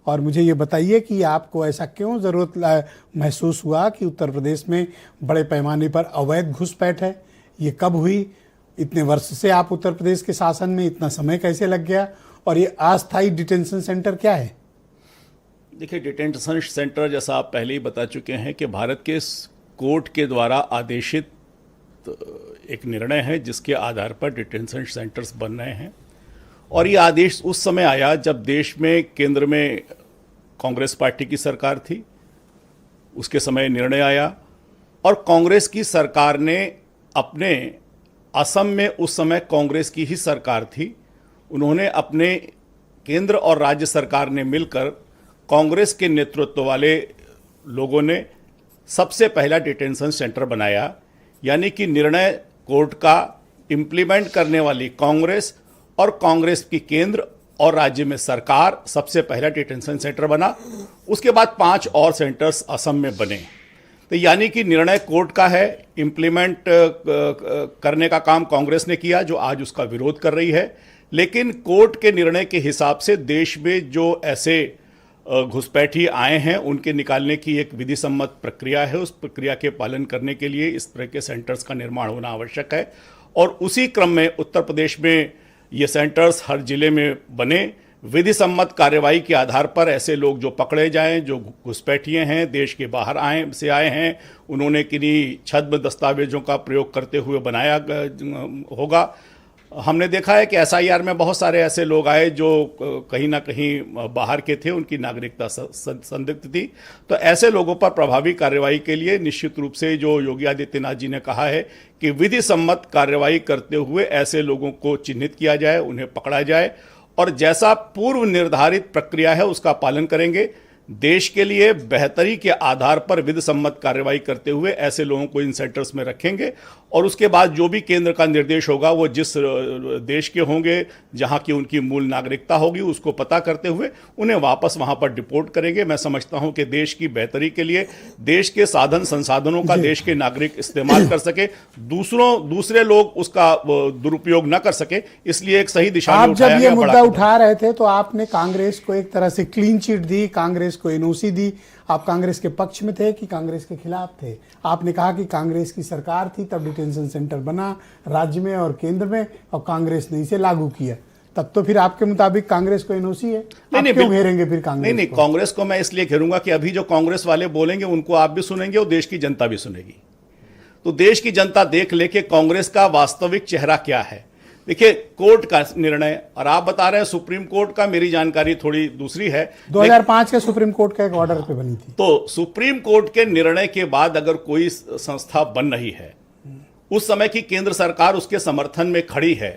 और मुझे ये बताइए कि आपको ऐसा क्यों ज़रूरत महसूस हुआ कि उत्तर प्रदेश में बड़े पैमाने पर अवैध घुसपैठ है? ये कब हुई? इतने वर्ष से आप उत्तर प्रदेश के शासन में, इतना समय कैसे लग गया? और ये अस्थायी डिटेंशन सेंटर क्या है? देखिए, डिटेंशन सेंटर जैसा आप पहले ही बता चुके हैं कि भारत के कोर्ट के द्वारा आदेशित एक निर्णय है जिसके आधार पर डिटेंशन सेंटर्स बन रहे हैं। और ये आदेश उस समय आया जब देश में केंद्र में कांग्रेस पार्टी की सरकार थी। उसके समय निर्णय आया और कांग्रेस की सरकार ने अपने, असम में उस समय कांग्रेस की ही सरकार थी, उन्होंने अपने केंद्र और राज्य सरकार ने मिलकर कांग्रेस के नेतृत्व वाले लोगों ने सबसे पहला डिटेंशन सेंटर बनाया। यानी कि निर्णय कोर्ट का इम्प्लीमेंट करने वाली कांग्रेस और कांग्रेस की केंद्र और राज्य में सरकार सबसे पहला डिटेंशन सेंटर बना। उसके बाद 5 और सेंटर्स असम में बने। तो यानी कि निर्णय कोर्ट का है, इम्प्लीमेंट करने का काम कांग्रेस ने किया जो आज उसका विरोध कर रही है। लेकिन कोर्ट के निर्णय के हिसाब से देश में जो ऐसे घुसपैठी आए हैं उनके निकालने की एक विधि सम्मत प्रक्रिया है। उस प्रक्रिया के पालन करने के लिए इस तरह के सेंटर्स का निर्माण होना आवश्यक है। और उसी क्रम में उत्तर प्रदेश में ये सेंटर्स हर जिले में बने। विधि सम्मत कार्रवाई के आधार पर ऐसे लोग जो पकड़े जाएं, जो घुसपैठिए हैं, देश के बाहर आए हैं, उन्होंने किन्हीं छद्म दस्तावेजों का प्रयोग करते हुए बनाया होगा। हमने देखा है कि एसआईआर में बहुत सारे ऐसे लोग आए जो कहीं ना कहीं बाहर के थे, उनकी नागरिकता संदिग्ध थी। तो ऐसे लोगों पर प्रभावी कार्रवाई के लिए निश्चित रूप से जो योगी आदित्यनाथ जी ने कहा है कि विधि सम्मत कार्रवाई करते हुए ऐसे लोगों को चिन्हित किया जाए, उन्हें पकड़ा जाए और जैसा पूर्व निर्धारित प्रक्रिया है उसका पालन करेंगे। देश के लिए बेहतरी के आधार पर विधि सम्मत कार्रवाई करते हुए ऐसे लोगों को इन सेंटर्स में रखेंगे और उसके बाद जो भी केंद्र का निर्देश होगा वो जिस देश के होंगे, जहां की उनकी मूल नागरिकता होगी, उसको पता करते हुए उन्हें वापस वहां पर डिपोर्ट करेंगे। मैं समझता हूं कि देश की बेहतरी के लिए, देश के साधन संसाधनों का देश के नागरिक इस्तेमाल कर सके, दूसरे लोग उसका दुरुपयोग न कर सके, इसलिए एक सही दिशा में उठाया गया। आप जब ये मुद्दा उठा रहे थे तो आपने कांग्रेस को एक तरह से क्लीन चिट दी, कांग्रेस को एनओसी दी। आप कांग्रेस के पक्ष में थे कि कांग्रेस के खिलाफ थे? आपने कहा कि कांग्रेस की सरकार थी तब डिटेंशन सेंटर बना राज्य में और केंद्र में और कांग्रेस ने इसे लागू किया। तब तो फिर आपके मुताबिक कांग्रेस को एनओसी है। नहीं, क्यों घेरेंगे फिर कांग्रेस? नहीं, कांग्रेस को मैं इसलिए घेरूंगा कि अभी जो कांग्रेस वाले बोलेंगे उनको आप भी सुनेंगे और देश की जनता भी सुनेगी। तो देश की जनता देख ले कि कांग्रेस का वास्तविक चेहरा क्या है। देखिए, कोर्ट का निर्णय, और आप बता रहे हैं सुप्रीम कोर्ट का, मेरी जानकारी थोड़ी दूसरी है। 2005 के सुप्रीम कोर्ट का एक ऑर्डर पे बनी थी। तो सुप्रीम कोर्ट के निर्णय के बाद अगर कोई संस्था बन रही है, उस समय की केंद्र सरकार उसके समर्थन में खड़ी है,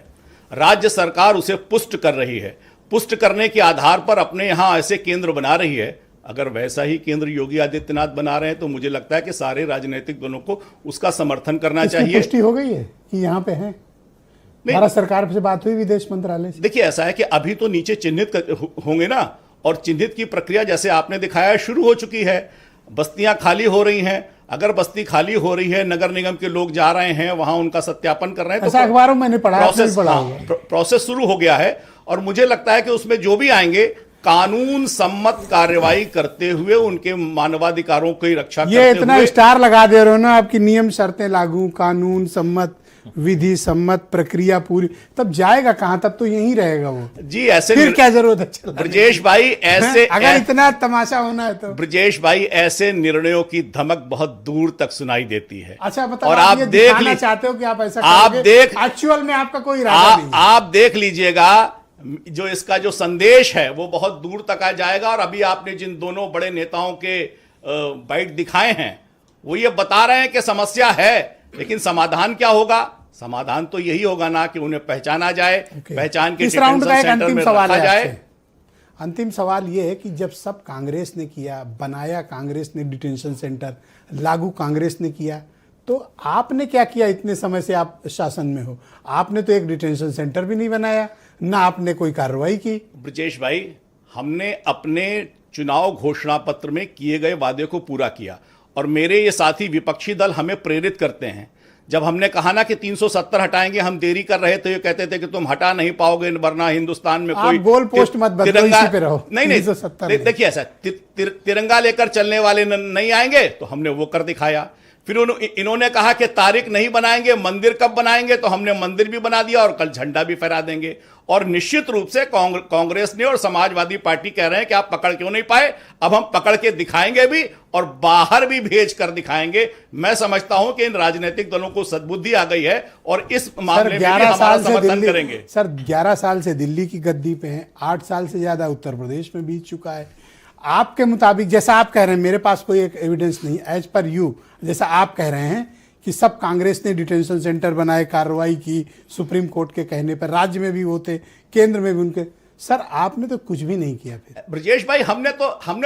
राज्य सरकार उसे पुष्ट कर रही है, पुष्ट करने के आधार पर अपने यहां ऐसे केंद्र बना रही है। अगर वैसा ही केंद्र योगी आदित्यनाथ बना रहे हैं तो मुझे लगता है कि सारे राजनीतिक दलों को उसका समर्थन करना चाहिए। पुष्टि हो गई है कि यहाँ पे है? भारत सरकार से बात हुई विदेश मंत्रालय से? देखिए, ऐसा है कि अभी तो नीचे चिन्हित होंगे ना, और चिन्हित की प्रक्रिया जैसे आपने दिखाया शुरू हो चुकी है। बस्तियां खाली हो रही हैं। अगर बस्ती खाली हो रही है, नगर निगम के लोग जा रहे हैं वहां, उनका सत्यापन कर रहे हैं, तो अखबारों में मैंने पढ़ा, प्रोसेस शुरू हो गया है। और मुझे लगता है कि उसमें जो भी आएंगे कानून सम्मत कार्रवाई करते हुए उनके मानवाधिकारों की रक्षा करते हुए। ये इतना स्टार लगा दे रहे हो ना आपकी नियम शर्तें लागू, कानून सम्मत, विधि सम्मत प्रक्रिया पूरी, तब जाएगा कहां? तब तो यही रहेगा वो जी। ऐसे फिर क्या जरूरत है ब्रजेश भाई? ऐसे अगर इतना तमाशा होना है तो ब्रजेश भाई, ऐसे निर्णयों की धमक बहुत दूर तक सुनाई देती है। अच्छा, बताओ, और आप देख चाहते हो कि आप ऐसा आप देख, एक्चुअल में आपका कोई इरादा नहीं। आप देख लीजिएगा, जो इसका जो संदेश है वो बहुत दूर तक आ जाएगा। और अभी आपने जिन दोनों बड़े नेताओं के बाइट दिखाए हैं वो ये बता रहे हैं कि समस्या है, लेकिन समाधान क्या होगा? समाधान तो यही होगा ना कि उन्हें पहचाना जाए, पहचान के राउंड का एक अंतिम सवाल है जाए। अंतिम सवाल यह है कि जब सब कांग्रेस ने किया, बनाया कांग्रेस ने डिटेंशन सेंटर, लागू कांग्रेस ने किया, तो आपने क्या किया? इतने समय से आप शासन में हो, आपने तो एक डिटेंशन सेंटर भी नहीं बनाया, ना आपने कोई कार्रवाई की। ब्रजेश भाई, हमने अपने चुनाव घोषणा पत्र में किए गए वादे को पूरा किया और मेरे ये साथी विपक्षी दल हमें प्रेरित करते हैं। जब हमने कहा ना कि 370 हटाएंगे, हम देरी कर रहे थे, ये कहते थे कि तुम हटा नहीं पाओगे वरना हिंदुस्तान में कोई आप गोल पोस्ट मत बदलो, तिरंगा इसी पे रहो। नहीं 370 देखिए ऐसा तिरंगा लेकर चलने वाले नहीं आएंगे, तो हमने वो कर दिखाया। फिर इन्होंने कहा कि तारीख नहीं बनाएंगे, मंदिर कब बनाएंगे, तो हमने मंदिर भी बना दिया और कल झंडा भी फहरा देंगे। और निश्चित रूप से कांग्रेस ने और समाजवादी पार्टी कह रहे हैं कि आप पकड़ क्यों नहीं पाए, अब हम पकड़ के दिखाएंगे भी और बाहर भी भेज कर दिखाएंगे। मैं समझता हूं कि इन राजनीतिक दलों को सद्बुद्धि आ गई है और इस मामले में भी हमारा समर्थन करेंगे। सर 11 साल से दिल्ली की गद्दी पे हैं, 8 साल से ज्यादा उत्तर प्रदेश में बीत चुका है। आपके मुताबिक जैसा आप कह रहे हैं, मेरे पास कोई एक एविडेंस नहीं, एज पर यू जैसा आप कह रहे हैं कि सब कांग्रेस ने डिटेंशन सेंटर बनाए, कार्रवाई की सुप्रीम कोर्ट के कहने पर, राज्य में भी होते, केंद्र में भी उनके, सर आपने तो कुछ भी नहीं किया। फिर ब्रजेश भाई हमने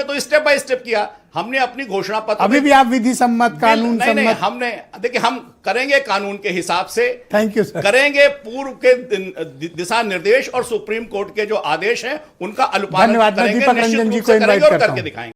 तो स्टेप बाय स्टेप किया। हमने अपनी घोषणा पत्र अभी भी आप विधि सम्मत, कानून सम्मत, नहीं, हमने देखिए हम करेंगे कानून के हिसाब से। Thank you sir. करेंगे पूर्व के दिशा निर्देश और सुप्रीम कोर्ट के जो आदेश हैं उनका अनुपालन धन्यवाद। मैं करेंगे, दीपक निश्चित रंजन जी रूप को से करेंगे इनवाइट और करता करके हूं। दिखाएंगे।